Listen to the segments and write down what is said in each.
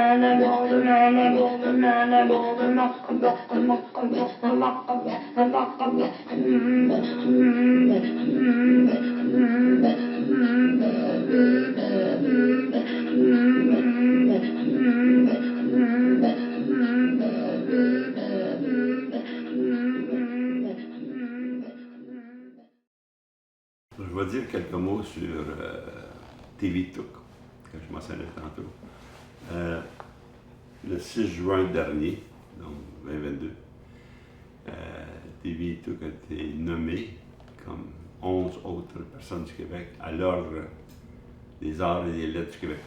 Je vais dire quelques mots sur TV Took, que je mentionnais tantôt. Le 6 juin dernier, donc 2022, TV Took a été nommé comme 11 autres personnes du Québec à l'ordre des arts et des lettres du Québec.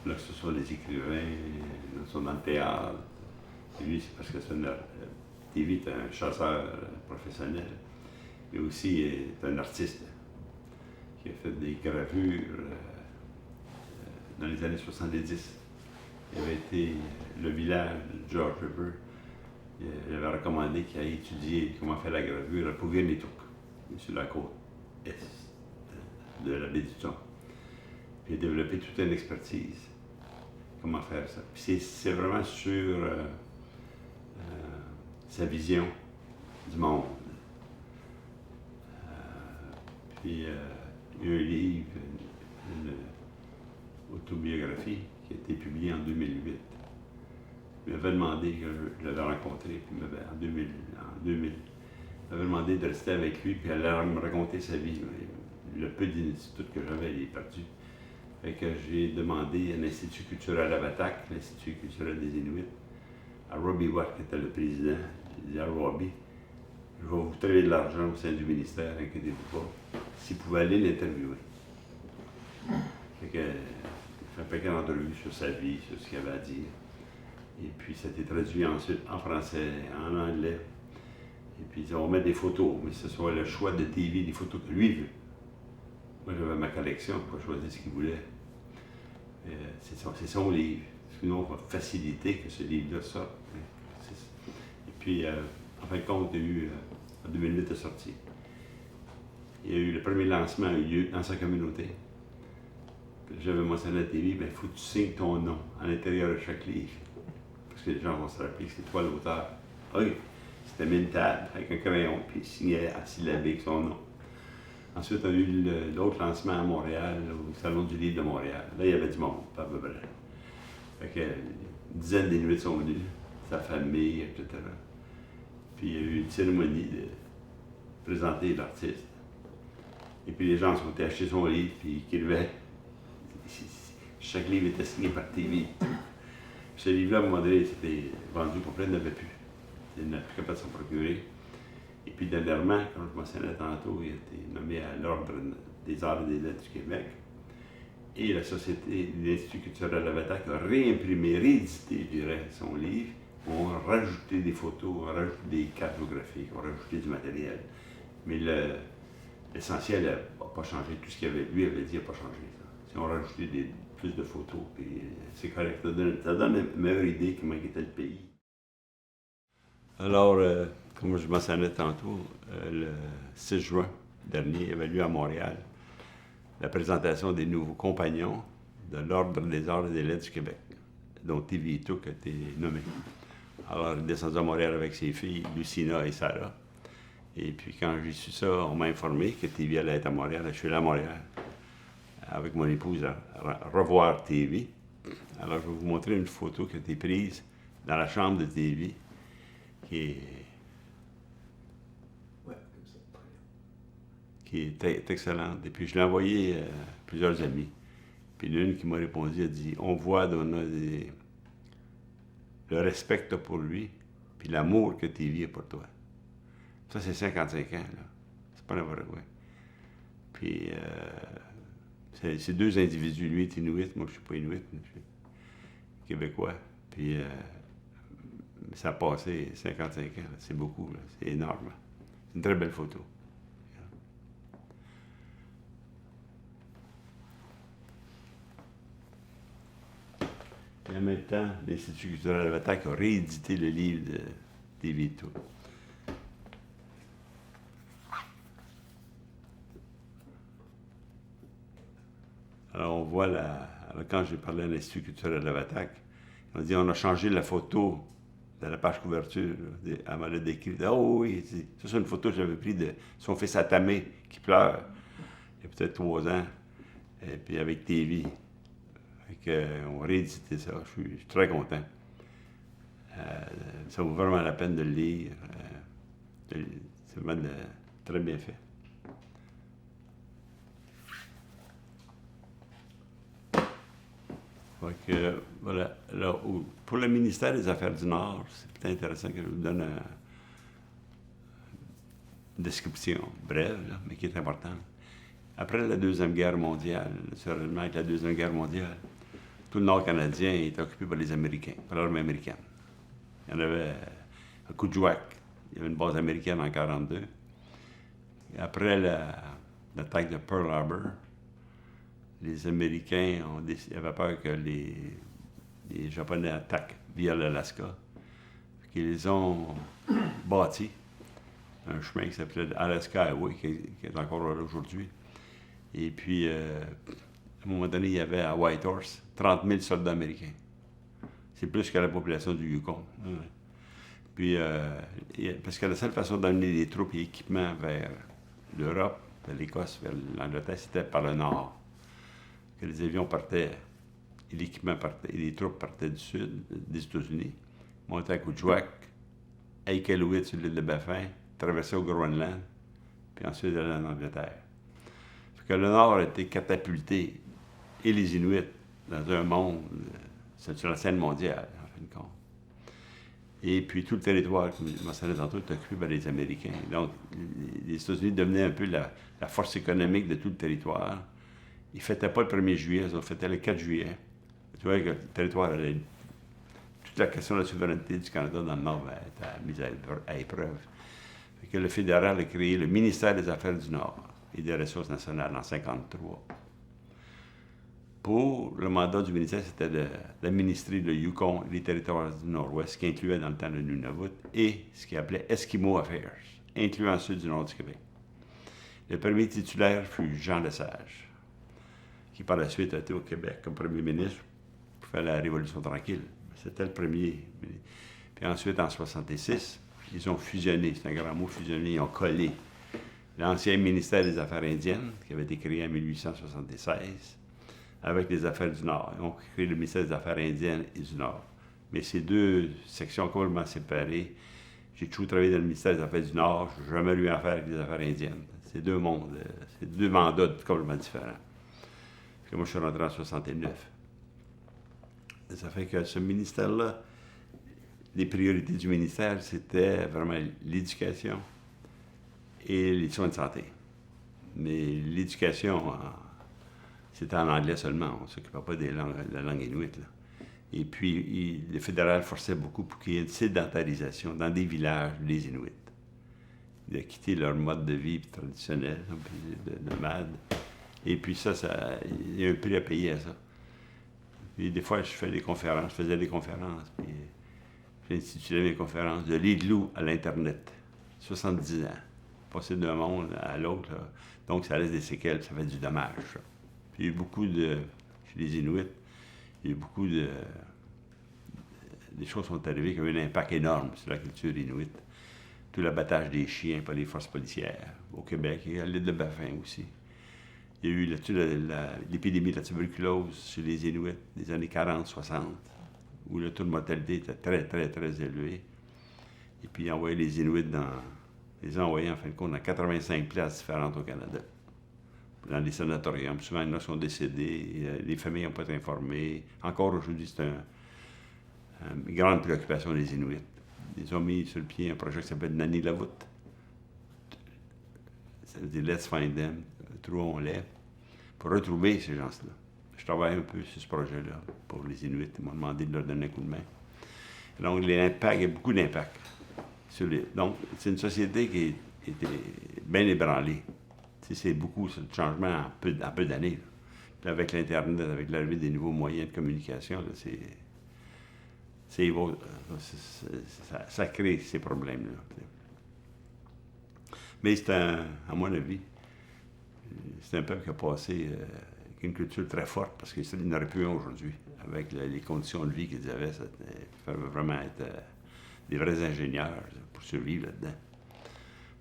Là, que ce soit les écrivains, qui sont dans le théâtre. Et lui, c'est parce que TV est un chasseur professionnel, mais aussi est un artiste qui a fait des gravures dans les années 70. Il avait été le village de George River. Il avait recommandé qu'il aille étudier comment faire la gravure à Pouvier-Netouk, sur la côte est de la baie du Thon. Puis il a développé toute une expertise. Comment faire ça. Puis c'est vraiment sur sa vision du monde. Puis il y a un livre, une autobiographie qui a été publiée en 2008. Il m'avait demandé, que je l'avais rencontré, puis en 2000, il m'avait demandé de rester avec lui, puis elle allait me raconter sa vie. Le peu d'institut que j'avais, il est perdu. Fait que j'ai demandé à l'Institut culturel à Batak, l'Institut culturel des Inuits, à Robbie Watt, qui était le président. J'ai dit à Robbie, je vais vous trouver de l'argent au sein du ministère, inquiétez-vous pas, s'il pouvait aller l'interviewer. Fait que, il fait un paquet d'entrevues sur sa vie, sur ce qu'il avait à dire. Et puis, ça a été traduit ensuite en français, en anglais. Et puis, ils ont mis des photos, mais ce soit le choix de TV, des photos que lui veut. Moi, j'avais ma collection, je pouvais choisir ce qu'il voulait. C'est son livre. Sinon, on va faciliter que ce livre-là sorte. Et puis, en fin de compte, il y a eu, en 2008, est sorti. Il y a eu le premier lancement a eu lieu dans sa communauté. J'avais mentionné à la TV, il faut que tu signes ton nom à l'intérieur de chaque livre. Parce que les gens vont se rappeler que c'est toi l'auteur. Oui, c'était mis une table avec un crayon, puis il signait à syllabique son nom. Ensuite, on a eu l'autre lancement à Montréal, au Salon du Livre de Montréal. Là, il y avait du monde, pas à peu près. Fait que, une dizaine d'Inuits sont venus, sa famille, etc. Puis il y a eu une cérémonie de présenter l'artiste. Et puis les gens sont allés acheter son livre, puis ils écrivaient. Chaque livre était signé par TV. Ce livre-là, à un moment donné, c'était vendu complet, il n'avait plus. Il n'a plus capable de s'en procurer. Et puis dernièrement, comme je mentionnais tantôt, il a été nommé à l'Ordre des arts et des lettres du Québec. Et la Société de l'Institut culturel de Batak a réimprimé, réédité, je dirais, son livre. On a rajouté des photos, on a rajouté des cartes géographiques, on a rajouté du matériel. Mais l'essentiel n'a pas changé. Tout ce qu'il avait, lui avait dit n'a pas changé. Si on a rajouté plus de photos, puis c'est correct. Ça donne une meilleure idée de comment était le pays. Alors, comme je mentionnais tantôt, le 6 juin dernier, il y avait lieu à Montréal la présentation des nouveaux compagnons de l'Ordre des arts et des lettres du Québec, dont TV Took a été nommé. Alors, il est descendu à Montréal avec ses filles, Lucina et Sarah. Et puis, quand j'ai su ça, on m'a informé que TV allait être à Montréal. Je suis allé à Montréal avec mon épouse à revoir TV. Alors, je vais vous montrer une photo qui a été prise dans la chambre de TV, qui est excellente. Et puis, je l'ai envoyé à plusieurs amis. Puis, l'une qui m'a répondu a dit « On voit, Donna, le respect que tu as pour lui, puis l'amour que TV a pour toi. » Ça, c'est 55 ans, là. C'est pas n'importe quoi. Puis, c'est deux individus. Lui est Inuit, moi, je suis pas Inuit, je suis Québécois. Puis, ça a passé 55 ans, c'est beaucoup, là. C'est énorme. C'est une très belle photo. Et en même temps, l'Institut culturel de Batak a réédité le livre de TV Took. Alors, on voit la Alors, quand j'ai parlé à l'Institut culturel de Lavatac, on a dit on a changé la photo de la page couverture. Elle m'a décrit. Oh oui, ça c'est une photo que j'avais prise de son fils Atamé qui pleure. Il y a peut-être 3 ans. Et puis avec TV. On réédité ça. Je suis très content. Ça vaut vraiment la peine de le lire. C'est vraiment très bien fait. Voilà. Alors, pour le ministère des Affaires du Nord, c'est peut-être intéressant que je vous donne une description brève, là, mais qui est importante. Après la Deuxième Guerre mondiale, sérieusement, avec la Deuxième Guerre mondiale, tout le Nord canadien est occupé par les Américains, par l'armée américaine. Il y en avait à Kuujjuaq, il y avait une base américaine en 1942. Après l'attaque de Pearl Harbor, les Américains avaient peur que les Japonais attaquent via l'Alaska. Ils ont bâti un chemin qui s'appelait Alaska Highway, qui est encore là aujourd'hui. Et puis, à un moment donné, il y avait à Whitehorse 30 000 soldats américains. C'est plus que la population du Yukon. Puis, parce que la seule façon d'amener des troupes et équipements vers l'Europe, vers l'Écosse, vers l'Angleterre, c'était par le nord. Que les avions partaient, et l'équipement partait, et les troupes partaient du sud, des États-Unis, montaient à Kuujjuaq, à Iqaluit sur l'île de Baffin, traversaient au Groenland, puis ensuite allaient en Angleterre. Fait que le nord a été catapulté, et les Inuits, dans un monde, sur la scène mondiale, en fin de compte. Et puis tout le territoire, comme je mentionnais tantôt, est occupé par les Américains. Donc, les États-Unis devenaient un peu la force économique de tout le territoire. Ils ne fêtaient pas le 1er juillet, ils ont fêté le 4 juillet. Tu vois que le territoire allait. Toute la question de la souveraineté du Canada dans le Nord était mise à épreuve. Fait que le fédéral a créé le ministère des Affaires du Nord et des Ressources nationales en 1953. Pour le mandat du ministère, c'était d'administrer le Yukon et les territoires du Nord-Ouest, qui incluait dans le temps le Nunavut, et ce qu'il appelait Eskimo Affairs, incluant ceux du Nord du Québec. Le premier titulaire fut Jean Lesage, qui par la suite a été au Québec comme premier ministre pour faire la Révolution tranquille. C'était le premier. Puis ensuite, en 1966, ils ont fusionné, c'est un grand mot, fusionné, ils ont collé l'ancien ministère des Affaires indiennes, qui avait été créé en 1876, avec les Affaires du Nord. Ils ont créé le ministère des Affaires indiennes et du Nord. Mais ces deux sections complètement séparées, j'ai toujours travaillé dans le ministère des Affaires du Nord, je n'ai jamais eu affaire avec les Affaires indiennes. C'est deux mondes, c'est deux mandats complètement différents. Parce que moi, je suis rentré en 69. Ça fait que ce ministère-là, les priorités du ministère, c'était vraiment l'éducation et les soins de santé. Mais l'éducation, c'était en anglais seulement. On ne s'occupait pas de la langue inuite. Là. Et puis, le fédéral forçait beaucoup pour qu'il y ait une sédentarisation dans des villages des Inuits. De quitter leur mode de vie traditionnel, de nomade. Et puis ça, il y a un prix à payer à ça. Puis des fois, je faisais des conférences, puis j'instituais mes conférences de l'Igloo à l'Internet. 70 ans. Passer d'un monde à l'autre, là. Donc ça laisse des séquelles, ça fait du dommage. Ça. Puis il y a eu beaucoup de... Chez les Inuits, il y a eu beaucoup de... Des choses sont arrivées qui ont eu un impact énorme sur la culture inuite. Tout l'abattage des chiens par les forces policières au Québec et à l'île de Baffin aussi. Il y a eu l'épidémie de la tuberculose chez les Inuits des années 40-60, où le taux de mortalité était très, très, très élevé. Et puis, ils envoyaient les Inuits les envoyaient en fin de compte dans 85 places différentes au Canada. Dans les sanatoriums. Souvent, il y en a sont décédés, les familles n'ont pas été informées. Encore aujourd'hui, c'est une grande préoccupation des Inuits. Ils ont mis sur le pied un projet qui s'appelle Nanilavut. Ça veut dire Let's Find Them, trouvons-les, pour retrouver ces gens-là. Je travaille un peu sur ce projet-là pour les Inuits. Ils m'ont demandé de leur donner un coup de main. Donc, il y a beaucoup d'impact. Donc, c'est une société qui a été bien ébranlée. C'est beaucoup de changements en peu d'années. Puis avec l'Internet, avec l'arrivée des nouveaux moyens de communication, là, ça crée ces problèmes-là. Mais à mon avis, c'est un peuple qui a passé une culture très forte, parce qu'il n'aurait plus un aujourd'hui. Avec les conditions de vie qu'ils avaient, il fallait vraiment être des vrais ingénieurs pour survivre là-dedans.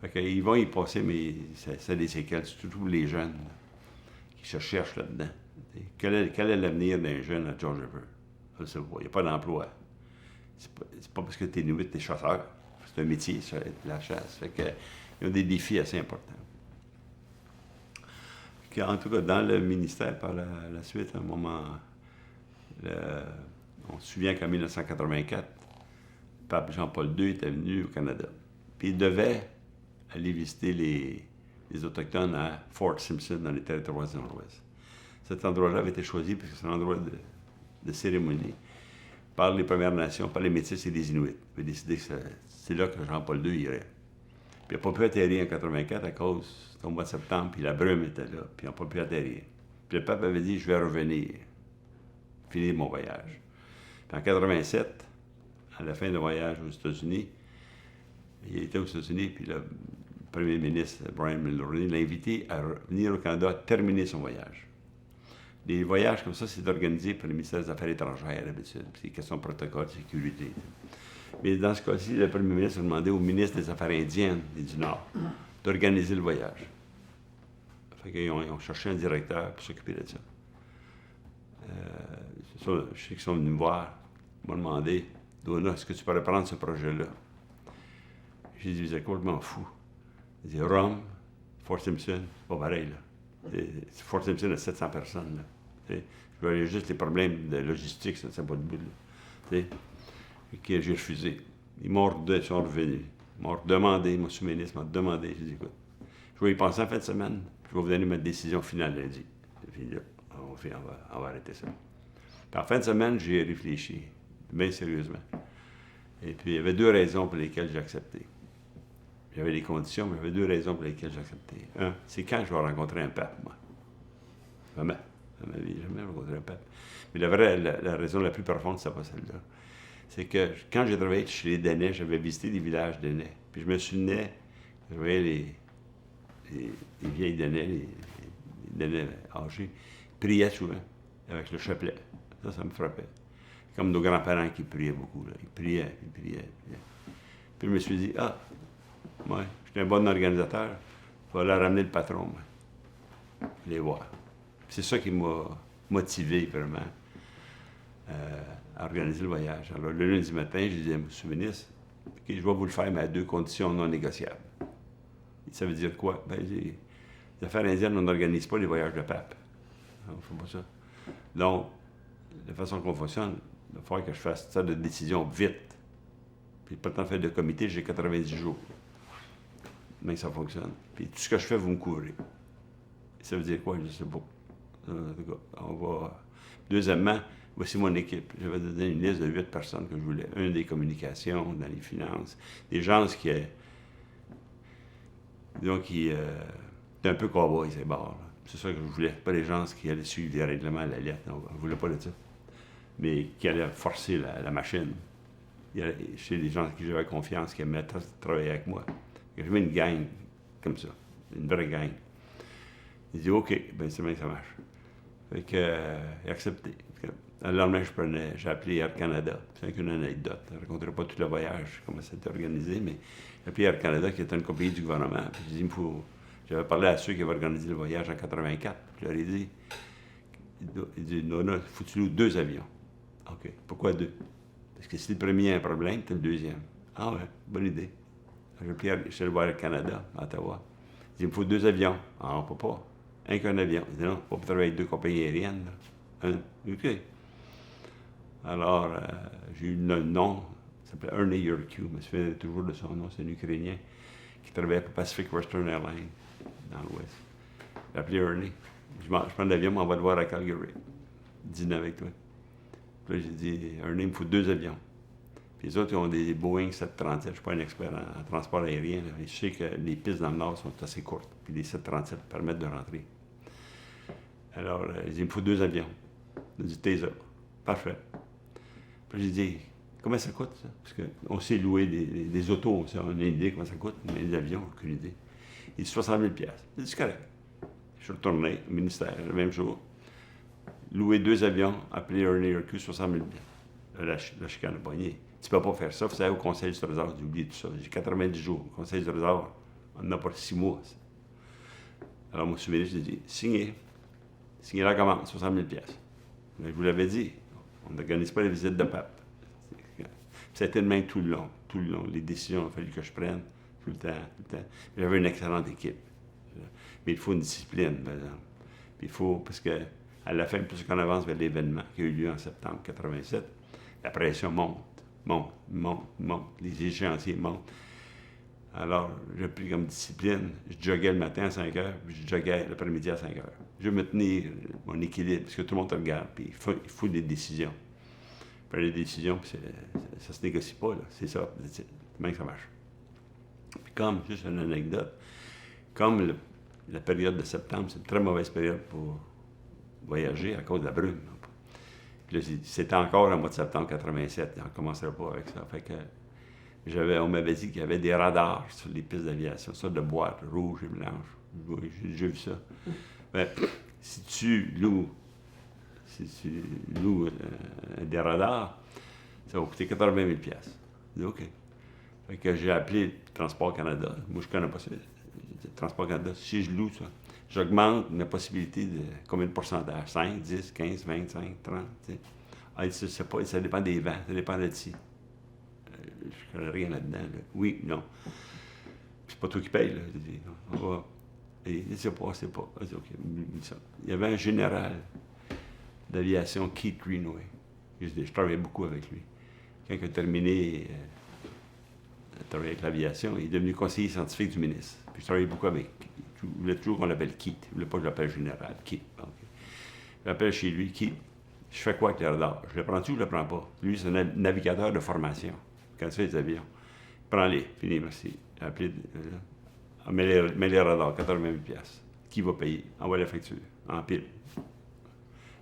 Fait qu'ils vont y passer, mais ça a des séquelles, surtout les jeunes qui se cherchent là-dedans. Quel est l'avenir d'un jeune à George River? Je ne sais pas, il n'y a pas d'emploi. C'est pas parce que tu es Inuit, tu es chasseur. C'est un métier, ça, la chasse. Fait que, il y a des défis assez importants. En tout cas, dans le ministère, par la suite, à un moment, on se souvient qu'en 1984, le pape Jean-Paul II était venu au Canada. Puis il devait aller visiter les Autochtones à Fort Simpson, dans les territoires du Nord-Ouest. Cet endroit-là avait été choisi parce que c'est un endroit de cérémonie par les Premières Nations, par les Métis et les Inuits. Il avait décidé que c'est là que Jean-Paul II irait. Puis il n'a pas pu atterrir en 1984 à cause, c'était au mois de septembre, puis la brume était là, puis ils n'ont pas pu atterrir. Puis le pape avait dit, je vais revenir, finir mon voyage. Puis en 1987, à la fin du voyage aux États-Unis, il était aux États-Unis, puis le premier ministre Brian Mulroney l'a invité à venir au Canada, terminer son voyage. Les voyages comme ça, c'est organisé par le ministère des Affaires étrangères, d'habitude. C'est une question de protocole de sécurité. Mais dans ce cas-ci, le premier ministre a demandé au ministre des Affaires indiennes et du Nord d'organiser le voyage. Fait qu'ils ont cherché un directeur pour s'occuper de ça. Je sais qu'ils sont venus me voir, ils m'ont demandé, Donna, est-ce que tu pourrais prendre ce projet-là? J'ai dit, vous êtes complètement fou. Il dit, Rome, Fort Simpson, c'est pas pareil, là. Fort Simpson a 700 personnes, là. Je voyais juste les problèmes de logistique, ça ne tient pas debout, là. Que j'ai refusé. Ils sont revenus. Ils m'ont demandé, mon sous-ministre m'a demandé. J'ai dit, écoute, je vais y penser en fin de semaine, je vais vous donner ma décision finale lundi. Puis là, on va arrêter ça. Puis en fin de semaine, j'ai réfléchi, bien sérieusement. Et puis, il y avait deux raisons pour lesquelles j'ai accepté. J'avais les conditions, mais il y avait deux raisons pour lesquelles j'ai accepté. Un, c'est quand je vais rencontrer un pape, moi. Vraiment. Dans ma vie, jamais rencontré un pape. Mais la raison la plus profonde, c'est pas celle-là. C'est que quand j'ai travaillé chez les Danais, j'avais visité des villages Danais. Puis je me souvenais, je voyais les vieilles Danais, les Danais âgés, priaient souvent avec le chapelet. Ça me frappait. Comme nos grands-parents qui priaient beaucoup. Là. Ils priaient. Puis je me suis dit, moi, je suis un bon organisateur, il va leur ramener le patron, moi. Les voir. C'est ça qui m'a motivé vraiment à organiser le voyage. Alors, le lundi matin, je disais à mon sous-ministre, OK, je vais vous le faire, mais à deux conditions non négociables. Ça veut dire quoi? Les affaires indiennes, on n'organise pas les voyages de pape. On ne fait pas ça. Donc, de façon qu'on fonctionne, il va falloir que je fasse ça de décision vite. Puis, pas le temps de faire de comité, j'ai 90 jours. Mais ça fonctionne. Puis, tout ce que je fais, vous me couvrez. Ça veut dire quoi? Je ne sais pas. En tout cas, on va... Deuxièmement, voici mon équipe. J'avais donné une liste de 8 personnes que je voulais. Un des communications, dans les finances. Des gens qui... disons, qui étaient un peu cow-boys, ces bars. C'est ça que je voulais. Pas des gens qui allaient suivre les règlements à la lettre. On ne voulait pas de ça. Mais qui allaient forcer la machine. Chez les gens qui j'avais confiance, qui aimaient travailler avec moi. J'avais une gang comme ça. Une vraie gang. Il dit, OK, ben c'est bien que ça marche. Fait que, il a accepté. Le lendemain, j'ai appelé Air Canada. C'est une anecdote. Je ne raconterai pas tout le voyage, comment ça a été organisé, mais j'ai appelé Air Canada, qui était une compagnie du gouvernement. Puis j'ai dit, j'avais parlé à ceux qui avaient organisé le voyage en 84. Je leur ai dit, non, faut que tu loues 2 avions. OK, pourquoi 2? Parce que si le premier a un problème, c'est le deuxième. Ah ouais, bonne idée. Je suis allé voir Air Canada, à Ottawa. Il me faut 2 avions. Ah, on ne peut pas. Un qu'un avion. Il dit non, on peut travailler avec 2 compagnies aériennes. OK. Alors, j'ai eu le nom, il s'appelait Ernie Yurkiw, je me souviens toujours de son nom, c'est un Ukrainien qui travaillait pour Pacific Western Airlines dans l'Ouest. J'ai appelé Ernie. Je prends l'avion, on va te voir à Calgary. Dîner avec toi. Puis là, j'ai dit, Ernie, il me faut 2 avions. Puis les autres, ils ont des Boeing 737. Je ne suis pas un expert en transport aérien. Là. Je sais que les pistes dans le Nord sont assez courtes. Puis les 737 permettent de rentrer. Alors, il me faut 2 avions. Il a dit, t'es ça. Parfait. Puis j'ai dit, comment ça coûte, ça? Parce qu'on sait louer des autos, on a une idée comment ça coûte, mais les avions, aucune idée. Il dit 60 000 $. J'ai dit, c'est correct. Je suis retourné au ministère le même jour. louer 2 avions, appeler Ernie Hercule, 60 000 $ la chicane a pogné. Tu peux pas faire ça, vous savez, au Conseil du Trésor, j'ai oublié tout ça. J'ai 90 jours. Au Conseil du Trésor, on n'en a pas 6 mois. Alors, mon sous-ministre, j'ai dit, signez la commande, 60 000 $. Mais je vous l'avais dit, on n'organise pas les visites de pape. Ça a été de même tout le long. Les décisions, il a fallu que je prenne, tout le temps. J'avais une excellente équipe. Mais il faut une discipline, par exemple. Puis il faut, parce que à la fin, plus qu'on avance vers l'événement qui a eu lieu en septembre 87, la pression monte. Les échéanciers montent. Alors, j'ai pris comme discipline, je joguais le matin à 5 heures, puis je joguais l'après-midi à 5 heures. Je veux me tenir mon équilibre, parce que tout le monde te regarde, puis il faut des décisions. Puis les décisions, puis ça se négocie pas, là. C'est ça, c'est même que ça marche. Puis comme, juste une anecdote, comme la période de septembre, c'est une très mauvaise période pour voyager à cause de la brume. Puis là, c'était encore le mois de septembre 87, on ne commencerait pas avec ça. Fait que on m'avait dit qu'il y avait des radars sur les pistes d'aviation, ça de boîte rouge et blanche. J'ai déjà vu ça. Ben, si tu loues des radars, ça va coûter 80 000 $. J'ai dit OK. Fait que j'ai appelé Transport Canada. Moi, je ne connais pas ça. Transport Canada, si je loue ça, j'augmente la possibilité de combien de pourcentage? 5, 10, 15, 25, 30. Ah, ça dépend des vents, ça dépend de ci. Je ne connais rien là-dedans. Là. Oui, non. C'est pas toi qui paye. Là. On va. Et c'est pas. Ah, OK. Il y avait un général d'aviation, Keith Greenway. Je travaillais beaucoup avec lui. Quand il a terminé de travailler avec l'aviation, il est devenu conseiller scientifique du ministre. Puis je travaillais beaucoup avec. Il voulait toujours qu'on l'appelle Keith. Il ne voulait pas que je l'appelle général. Keith. Okay. Je l'appelle chez lui, Keith. Je fais quoi avec les radars? Je le prends-tu ou je le prends pas? Lui, c'est un navigateur de formation. Quand tu fais les avions, prends-les. Fini, merci. Appelez, mets les radars, 80 000 $. Qui va payer? Envoie la facture, en pile.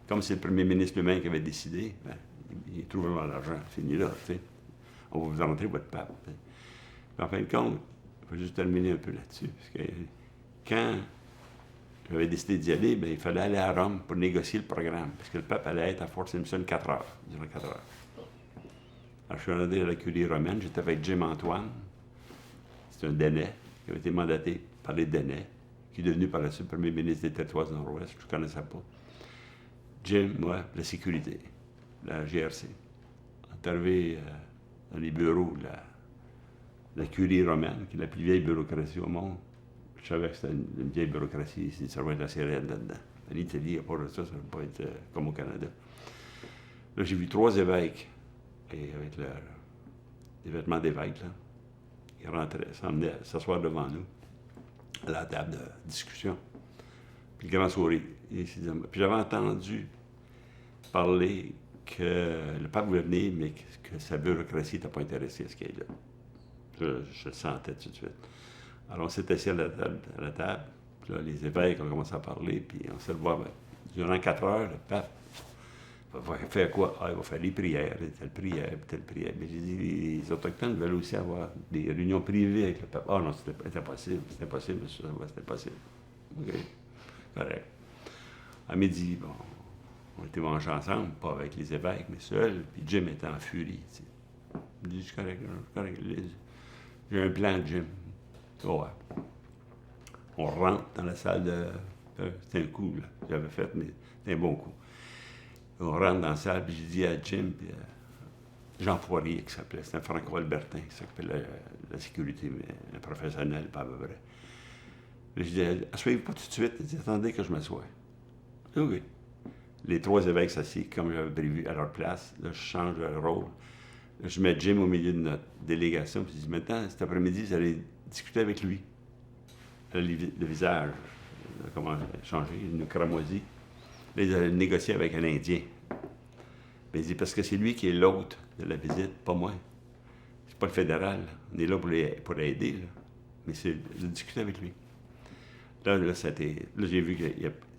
Comme c'est le premier ministre lui-même qui avait décidé, ben, il trouve vraiment l'argent. Fini là, tu sais. On va vous rentrer votre pape. En fin de compte, il faut juste terminer un peu là-dessus. Parce que quand j'avais décidé d'y aller, bien, il fallait aller à Rome pour négocier le programme. Parce que le pape allait être à Fort Simpson 4 heures, durant 4 heures. Alors, je suis allé à la curie romaine, j'étais avec Jim Antoine. C'est un Dennais, qui avait été mandaté par les Dennais, qui est devenu par la suite premier ministre des Territoires du Nord-Ouest, je ne connaissais pas. Jim, moi, la sécurité, la GRC. On est arrivé dans les bureaux de la curie romaine, qui est la plus vieille bureaucratie au monde. Je savais que c'était une vieille bureaucratie ici, ça va être assez raide là-dedans. En Italie, à part de ça, ça ne va pas être comme au Canada. Là, j'ai vu 3 évêques, et avec les vêtements d'évêques, là. Ils rentraient, s'emmenaient s'asseoir devant nous, à la table de discussion. Puis le grand sourire. Puis j'avais entendu parler que le pape voulait venir, mais que sa bureaucratie n'était pas intéressée à ce qu'il y ait là. Je le sentais tout de suite. Alors on s'est assis à la table, puis là, les évêques ont commencé à parler, puis on s'est revu durant 4 heures, le pape va faire quoi? Ah, il va faire les prières, telle prière. Mais j'ai dit, les Autochtones veulent aussi avoir des réunions privées avec le pape. Ah non, c'était impossible, monsieur, c'était possible. OK, correct. À midi, bon, on était mangés ensemble, pas avec les évêques, mais seuls, puis Jim était en furie. Tu sais. Il dit, c'est correct. J'ai un plan, Jim. Oh, ouais. On rentre dans la salle de... C'était un coup, là, que j'avais fait, mais c'était un bon coup. On rentre dans la salle, puis j'ai dit à Jim, puis Jean Poirier, qui s'appelait, c'était un franco-albertain, qui s'appelait la sécurité, mais un professionnel, pas à peu près. Puis je dis, asseyez-vous pas tout de suite. Il dit, attendez que je m'assoie. OK. Les 3 évêques s'assient, comme j'avais prévu, à leur place. Là, je change de rôle. Là, je mets Jim au milieu de notre délégation, puis je dis, maintenant, cet après-midi, vous allez discuter avec lui. Le visage, comment changer, une cramoisie. Là, ils allaient négocier avec un Indien. Mais il dit, parce que c'est lui qui est l'hôte de la visite, pas moi. C'est pas le fédéral. On est là pour aider, là. Mais c'est de discuter avec lui. Là, j'ai vu que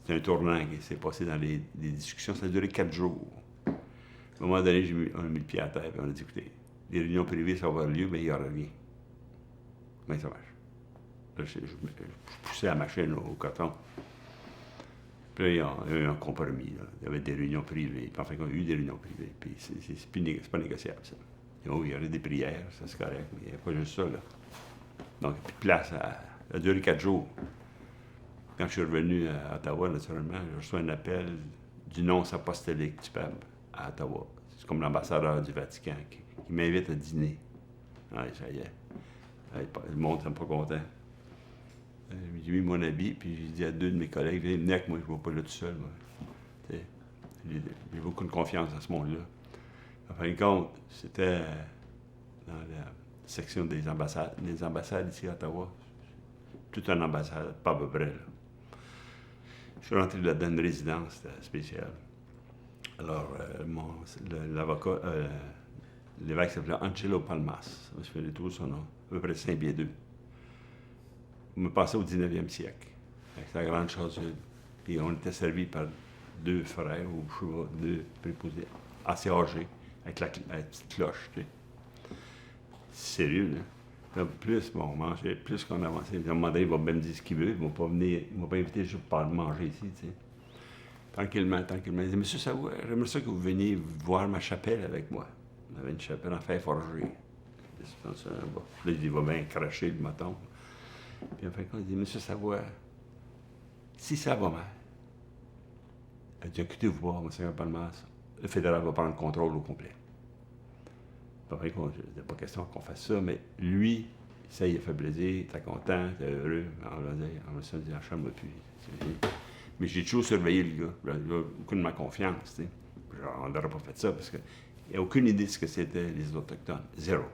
c'est un tournant qui s'est passé dans les discussions. Ça a duré 4 jours. À un moment donné, on a mis le pied à terre et on a dit, écoutez, les réunions privées, ça va avoir lieu, mais il n'y aura rien. Comment ça marche? Là, je poussais la machine au coton. Puis là, il y a eu un compromis. Là. Il y avait des réunions privées. Puis enfin, il y a eu des réunions privées. Puis c'est pas négociable, ça. Et il y aurait des prières, ça c'est correct, mais il n'y a pas juste ça, là. Donc, plus de place. Ça a duré 4 jours. Quand je suis revenu à Ottawa, naturellement, j'ai reçu un appel du nonce apostolique du pape à Ottawa. C'est comme l'ambassadeur du Vatican qui m'invite à dîner. Ouais, ça y est. Le monde n'est pas content. J'ai mis mon habit, puis j'ai dit à 2 de mes collègues, venez avec moi, je ne vais pas là tout seul. J'ai beaucoup de confiance dans ce monde-là. En fin de compte, c'était dans la section des ambassades ici à Ottawa. Toute une ambassade, pas à peu près. Là. Je suis rentré là-dedans une résidence spéciale. Alors, l'avocat, l'évêque s'appelait Angelo Palmas. Je me souviens de tout son nom, à peu près 5 pieds 2. On me passait au 19e siècle. C'était la grande chose. Puis on était servi par 2 frères, ou je sais pas, 2 préposés, assez âgés, avec la petite cloche, tu sais. C'est sérieux, là. Là, plus, bon, on mangeait, plus qu'on avançait. À un moment donné, il va bien me dire ce qu'il veut. Il ne m'a pas invité juste pour manger ici, tu sais. Tranquillement. Il dit, Monsieur Savoie, j'aimerais ça que vous veniez voir ma chapelle avec moi. On avait une chapelle en fer forgé. Là, il dit, il va bien cracher le moton. Puis en fin de compte, il dit, Monsieur Savoie, si ça va mal, il dit, écoutez-vous pas, Monsieur Palmas, le fédéral va prendre le contrôle au complet. En fin de compte, il n'était pas question qu'on fasse ça, mais lui, ça, il a fait plaisir, t'es content, t'es heureux. On s'est dit, la chambre plus. Mais j'ai toujours surveillé le gars. Il a beaucoup de ma confiance, tu sais. On n'aurait pas fait ça parce qu'il n'y a aucune idée de ce que c'était les Autochtones. Zéro.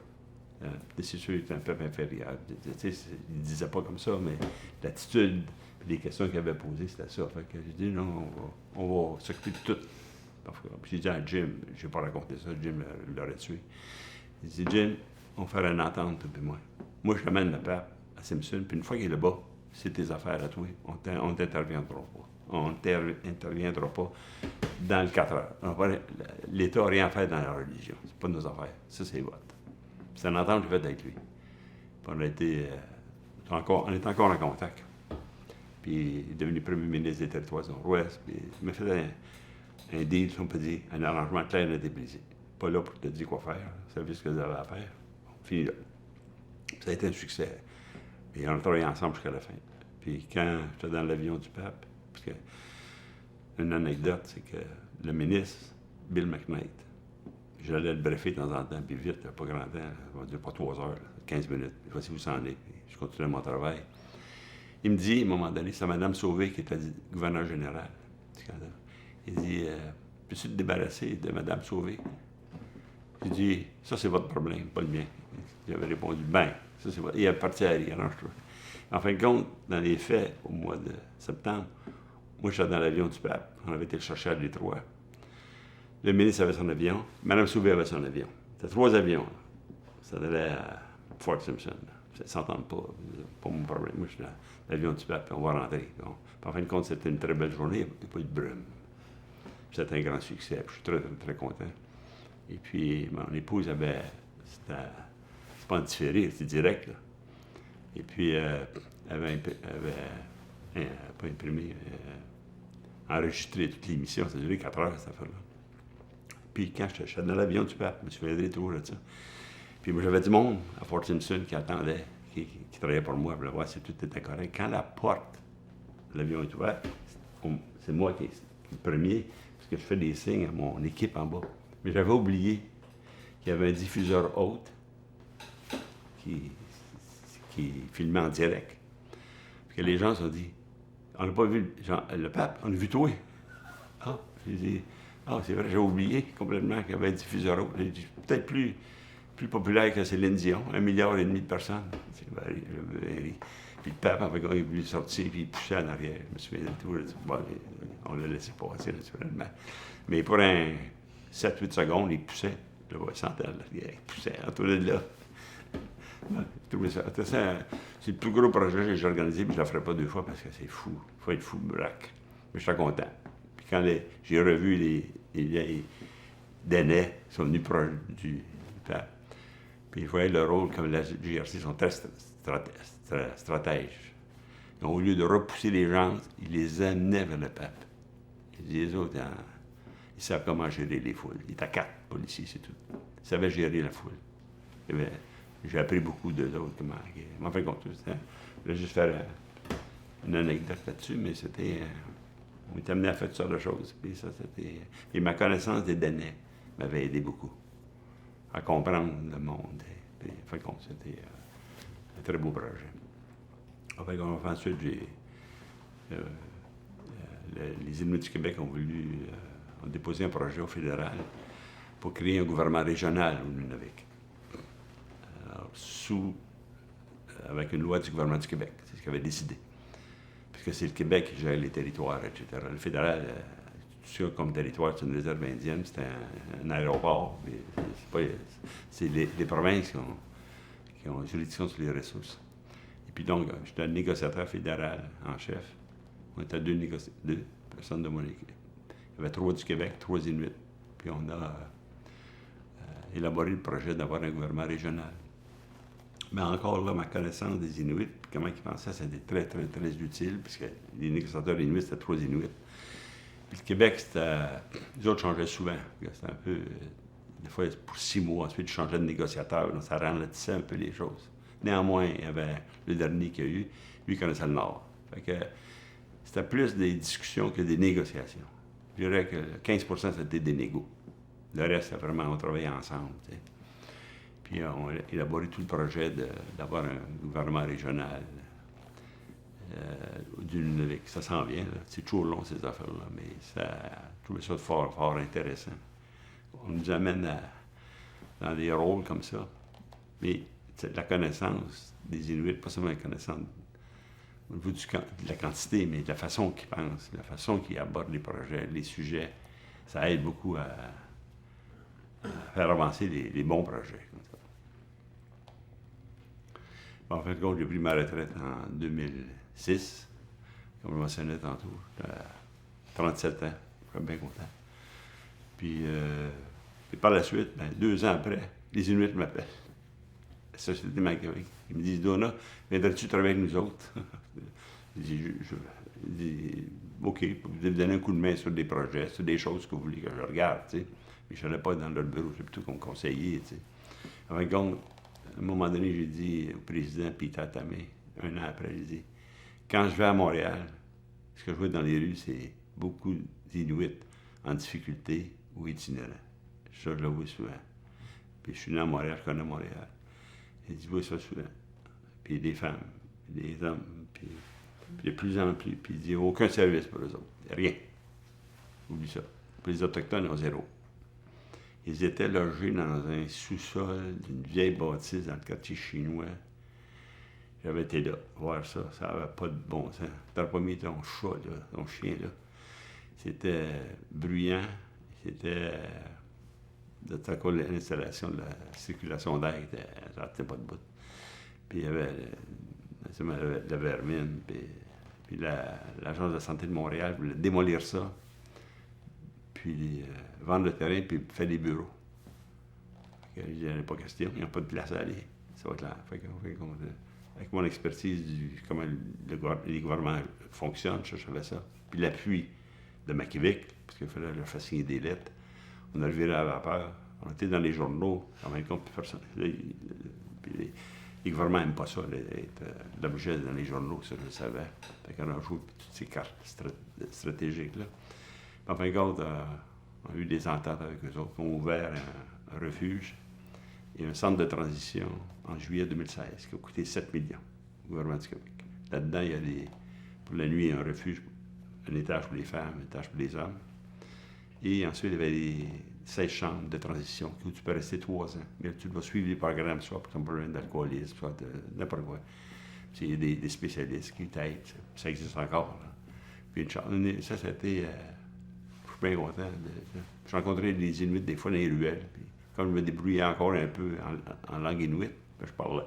C'est sûr qu'il était un peuple inférieur. Il ne disait pas comme ça, mais l'attitude et les questions qu'il avait posées, c'était ça. Fait que j'ai dit, non, on va s'occuper de tout. Puis j'ai dit à Jim, je n'ai pas raconté ça, Jim l'aurait tué. Il dit, Jim, on va faire une entente, toi et moi. Moi, je t'amène le pape à Simpson, puis une fois qu'il est là-bas, c'est tes affaires à toi. On ne t'interviendra pas. On n'interviendra pas dans le 4 heures. L'État n'a rien à faire dans la religion. C'est pas nos affaires. Ça, c'est votre. C'est une entente que j'ai faite avec lui. Puis on était encore en contact. Puis il est devenu premier ministre des Territoires de l'Ouest. Puis il m'a fait un deal, si on peut dire, un arrangement clair et débrisé. Pas là pour te dire quoi faire. Vous savez ce que vous avez à faire. Fini là. Ça a été un succès. Et on a travaillé ensemble jusqu'à la fin. Puis quand j'étais dans l'avion du pape, parce que une anecdote, c'est que le ministre, Bill McKnight, j'allais le briefer de temps en temps, puis vite, pas grand temps, ça va dire pas 3 heures, 15 minutes. Voici où ça en est. Puis je continuais mon travail. Il me dit, à un moment donné, c'est Mme Sauvé qui était gouverneur général du Canada. Il dit, peux-tu te débarrasser de Mme Sauvé? J'ai dit, ça c'est votre problème, pas le mien. J'avais répondu, ben, ça c'est votre... Il est parti à rire, arrange-toi. En fin de compte, dans les faits, au mois de septembre, moi j'étais dans l'avion du pape. On avait été le chercher à Détroit. Le ministre avait son avion, Mme Sauvé avait son avion. C'était 3 avions. Là. Ça allait à Fort Simpson. Ça ne s'entend pas mon problème. Moi, je suis dans l'avion du pape, on va rentrer. Bon. En fin de compte, c'était une très belle journée, il n'y a pas eu de brume. C'était un grand succès, je suis très, très, très content. Et puis, mon épouse avait... C'est pas en différé, c'était direct, là. Et puis, elle avait pas imprimé, enregistré toutes les émissions. Ça a duré 4 heures, cette affaire-là. Puis, quand j'étais dans l'avion du pape, je me souviendrai toujours de ça. Puis, moi, j'avais du monde à Fort Simpson qui attendait, qui travaillait pour moi, pour voir si tout était correct. Quand la porte de l'avion est ouverte, c'est moi qui est le premier, parce que je fais des signes à mon équipe en bas. Mais j'avais oublié qu'il y avait un diffuseur haute qui filmait en direct. Puis que les gens se sont dit, on n'a pas vu le pape, on a vu toi. Ah, j'ai dit, c'est vrai, j'ai oublié complètement qu'il y avait un diffuseur haute. J'ai dit, peut-être plus populaire que Céline Dion, 1,5 milliard de personnes. Puis le pape, en fait, il voulait sortir, puis il poussait en arrière. Je me souviens de tout. Bon, on l'a laissé passer, naturellement. Mais pour un 7-8 secondes, il poussait. Je le vois, sentait, il poussait autour de là. C'est le plus gros projet que j'ai organisé, puis je ne le ferai pas 2 fois parce que c'est fou. Il faut être fou, braque. Mais j'étais content. Puis quand j'ai revu les vieilles d'aînés qui sont venus proches du pape, puis je voyais le rôle comme la GRC sont très stratèges. Donc, au lieu de repousser les gens, ils les amenaient vers le pape. Il dit, les autres, ils savent comment gérer les foules. Il était à 4 policiers, c'est tout. Ils savaient gérer la foule. J'ai appris beaucoup d'eux autres. Comment, en fait, compte, je voulais juste faire une anecdote là-dessus, mais c'était... on était amené à faire toutes sortes de choses. Puis ça, c'était... Et ma connaissance des données m'avait aidé beaucoup à comprendre le monde. Puis, en fait, compte, c'était un très beau projet. En fait, ensuite, les Inuits du Québec ont déposé un projet au fédéral pour créer un gouvernement régional au Nunavik. Avec une loi du gouvernement du Québec. C'est ce qu'il avait décidé. Puisque c'est le Québec qui gère les territoires, etc. Le fédéral, tout ça comme territoire, c'est une réserve indienne, c'est un aéroport. C'est les provinces qui ont juridiction sur les ressources. Et puis donc, j'étais un négociateur fédéral en chef. On était deux personnes de mon équipe. Il y avait 3 du Québec, 3 Inuits. Puis on a élaboré le projet d'avoir un gouvernement régional. Mais encore là, ma connaissance des Inuits, comment ils pensaient, c'était très, très, très utile, puisque les négociateurs Inuits, c'était 3 Inuits. Puis le Québec, les autres changeaient souvent. C'était un peu, des fois, pour 6 mois, ensuite, ils changeaient de négociateur, donc ça ralentissait un peu les choses. Néanmoins, il y avait le dernier qu'il y a eu, lui, il connaissait le Nord. Fait que c'était plus des discussions que des négociations. Je dirais que 15% c'était des négos. Le reste, c'était vraiment, on travaillait ensemble, tu sais. Puis on a élaboré tout le projet d'avoir un gouvernement régional du Nunavik. Ça s'en vient, là. C'est toujours long, ces affaires-là, mais je trouvais ça fort, fort intéressant. On nous amène dans des rôles comme ça. Mais la connaissance des Inuits, pas seulement la connaissance au niveau de la quantité, mais de la façon qu'ils pensent, la façon qu'ils abordent les projets, les sujets, ça aide beaucoup à faire avancer les bons projets. Comme ça. Bon, en fin de compte, j'ai pris ma retraite en 2006, comme je mentionnais tantôt. J'étais à 37 ans, je suis bien content. Puis par la suite, 2 ans après, les Inuits m'appellent. La Société Machiavélique. Ils me disent, Donat, viendrais-tu travailler avec nous autres? Je dis, OK, vous allez me donner un coup de main sur des projets, sur des choses que vous voulez que je regarde, tu sais. Mais je n'allais pas dans leur bureau, c'est plutôt comme conseiller, tu sais. En fin de compte, à un moment donné, j'ai dit au président Peter Tamé, 1 an après, j'ai dit, quand je vais à Montréal, ce que je vois dans les rues, c'est beaucoup d'Inuits en difficulté ou itinérants. Ça, je le vois souvent. Puis je suis né à Montréal, je connais Montréal. Il dit, je vois ça souvent. Puis des femmes, puis des hommes, puis de plus en plus. Puis il dit, aucun service pour eux autres. Rien. Oublie ça. Pour les Autochtones, ils ont 0. Ils étaient logés dans un sous-sol d'une vieille bâtisse dans le quartier chinois. J'avais été là, voir ça. Ça n'avait pas de bon sens. Tu n'aurais pas mis ton chat, là, ton chien, là. C'était bruyant. C'était... de tout à coup, l'installation de la circulation d'air, ça n'arrêtait pas de bout. Puis il y avait la vermine, puis l'Agence de santé de Montréal voulait démolir ça, puis vendre le terrain, puis faire des bureaux. Il n'y en a pas question, il n'y a pas de place à aller. Ça va être là. Avec mon expertise comment les gouvernements fonctionnent, je savais ça. Puis l'appui de Machiavélique, parce qu'il fallait leur faire signer des lettres. On a levé la vapeur. On était dans les journaux, en même temps, plus personne. Les gouvernements n'aiment pas ça, être l'objet dans les journaux, ça je le savais. Fait qu'on a joué toutes ces cartes stratégiques-là. En fin de compte, on a eu des ententes avec eux autres. On a ouvert un refuge et un centre de transition en juillet 2016 qui a coûté 7 millions au gouvernement du Québec. Là-dedans, il y a pour la nuit un refuge, un étage pour les femmes, un étage pour les hommes. Et ensuite, il y avait 16 chambres de transition où tu peux rester 3 ans. Mais tu dois suivre les programmes, soit pour ton problème d'alcoolisme, soit de n'importe quoi. Puis il y a des spécialistes qui t'aident. Ça existe encore. Là. Puis ça, c'était... je suis bien content. Je rencontrais des Inuits des fois dans les ruelles. Puis comme je me débrouillais encore un peu en langue inuit, ben, je parlais.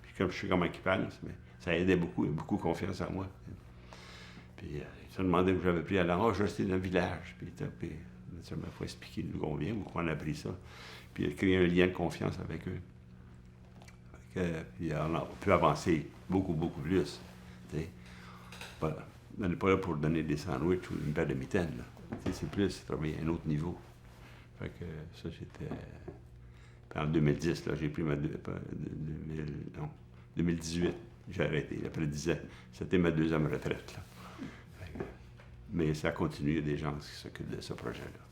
Puis comme je sais comment ils pensent, mais ça aidait beaucoup. Il y a beaucoup confiance en moi. Puis ils se demandaient où j'avais pris la langue. Je restais dans le village. Puis naturellement, il faut expliquer d'où on vient, pourquoi on a appris ça. Puis créer un lien de confiance avec eux. Puis on a pu avancer beaucoup, beaucoup plus. Voilà. On n'est pas là pour donner des sandwichs ou une paire de mitaines. Là. C'est plus travailler à un autre niveau. Fait que ça, j'étais... En 2010, là, j'ai pris ma... 2018, j'ai arrêté. Après 10 ans, c'était ma deuxième retraite. Là. Mais ça continue, il y a des gens qui s'occupent de ce projet-là.